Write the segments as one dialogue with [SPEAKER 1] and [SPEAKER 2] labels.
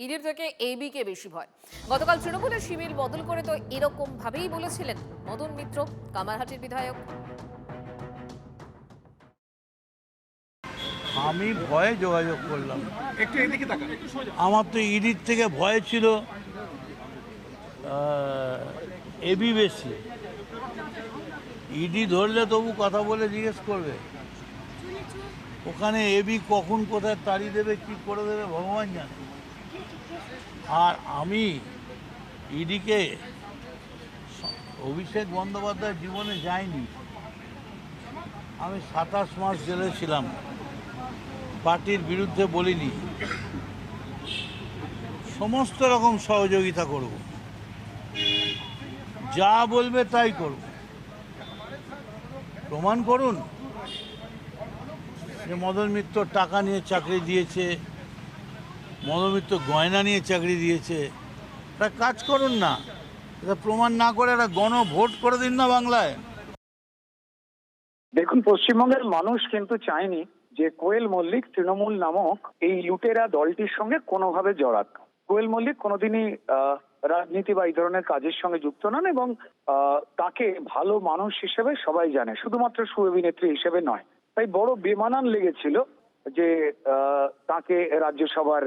[SPEAKER 1] ইডির থেকে এবি কে বেশি ভয়। গতকাল তৃণমূলের শিবির বদল করে তো এরকম ভাবেই বলেছিলেন মদন মিত্র, কামারহাটির বিধায়ক।
[SPEAKER 2] আমি ভয়ে যোগাযোগ করলাম।
[SPEAKER 3] একটু এদিকে তাকান।
[SPEAKER 2] আমার তো ইডির থেকে ভয় ছিল এবি বেশি। ইডি ধরলে তবু কথা বলে জিজ্ঞেস করবে, ওখানে এবি কখন কোথায় তাড়ি দেবে, কি করে দেবে ভগবান জানে। আর আমি ইডিকে, অভিষেক বন্দ্যোপাধ্যায় জীবনে যায়নি। আমি 27 মাস জেলে ছিলাম, পার্টির বিরুদ্ধে বলিনি, সমস্ত রকম সহযোগিতা করব, যা বলবে তাই করব। প্রমাণ করুন যে মদন মিত্র টাকা নিয়ে চাকরি দিয়েছে, মদন মিত্র গয়না নিয়ে চাকরি দিয়েছে। তা কাজ করুন না, এটা প্রমাণ না করে একটা গণভোট করে দিন না বাংলায়।
[SPEAKER 4] দেখুন, পশ্চিমবঙ্গের মানুষ কিন্তু চায়নি যে কোয়েল মল্লিক তৃণমূল নামক এই লুটেরা দলটির সঙ্গে কোনোভাবে জড়াত। কোয়েল মল্লিক কোনোদিনই রাজনীতি বা এই ধরনের কাজের সঙ্গে যুক্ত নন এবং তাকে ভালো মানুষ হিসেবে সবাই জানে, শুধুমাত্র সুঅভিনেত্রী হিসেবে নয়। তাই বড় বেমানান লেগেছিল যে তাকে রাজ্যসভার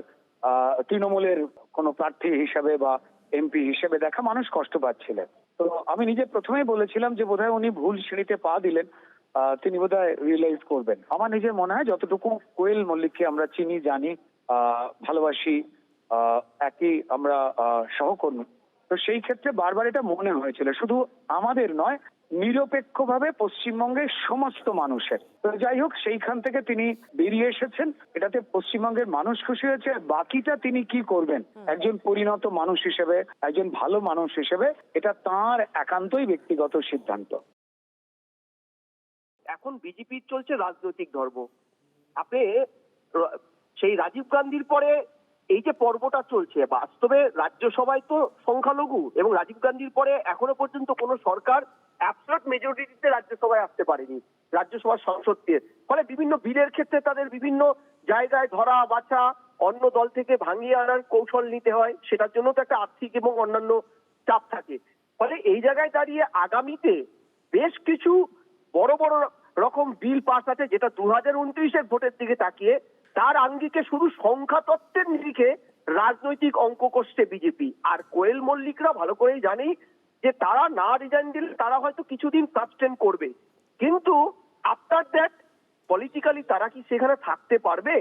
[SPEAKER 4] তৃণমূলের কোনো প্রার্থী হিসেবে বা এমপি হিসেবে দেখা, মানুষ কষ্ট পাচ্ছিলেন। তো আমি নিজে প্রথমেই বলেছিলাম যে বোধহয় উনি ভুল সিঁড়িতে পা দিলেন, তিনি বোধহয় রিয়েলাইজ করবেন। আমার নিজের মনে হয় যতটুকু কোয়েল মল্লিককে আমরা চিনি, জানি, ভালোবাসি, একই আমরা সহকর্মী, তো সেই ক্ষেত্রে বারবার এটা মনে হয়েছিল শুধু আমাদের নয়, নিরপেক্ষভাবে পশ্চিমবঙ্গের সমস্ত মানুষের। তো যাই হোক, সেইখান থেকে তিনি বেরিয়ে এসেছেন, এটাতে পশ্চিমবঙ্গের মানুষ খুশি হয়েছে। বাকিটা তিনি কি করবেন একজন পরিণত মানুষ হিসেবে, একজন ভালো মানুষ হিসেবে, এটা তার একান্তই ব্যক্তিগত সিদ্ধান্ত।
[SPEAKER 5] এখন বিজেপির চলছে রাজনৈতিক ধর্ম। আপনি সেই রাজীব গান্ধীর পরে এই যে পর্বটা চলছে, বাস্তবে রাজ্যসভায় তো সংখ্যালঘু, এবং রাজীব গান্ধীর পরে এখনো পর্যন্ত কোনো সরকার অ্যাবসলিউট মেজরিটিতে রাজ্যসভায় আসতে পারেনি, রাজ্যসভার সংসদকে। ফলে বিভিন্ন বিলের ক্ষেত্রে তাদের বিভিন্ন জায়গায় ধরা বাছা, অন্য দল থেকে ভাঙিয়ে আনার কৌশল নিতে হয়, সেটার জন্য তো একটা আর্থিক এবং অন্যান্য চাপ থাকে। ফলে এই জায়গায় দাঁড়িয়ে আগামীতে বেশ কিছু বড় বড় রকম বিল পাস আছে, যেটা 2029-এর ভোটের দিকে তাকিয়ে তার আঙ্গিকে শুধু সংখ্যা তত্ত্বের নিরিখে রাজনৈতিক অঙ্ক কষছে বিজেপি। আর কোয়েল মল্লিকরা ভালো করেই জানি যে তারা না রিজাইন দিলে তারা হয়তো কিছুদিন সাস্টেন করবে, কিন্তু আফটার দ্যাট পলিটিক্যালি তারা কি সেখানে থাকতে পারবে?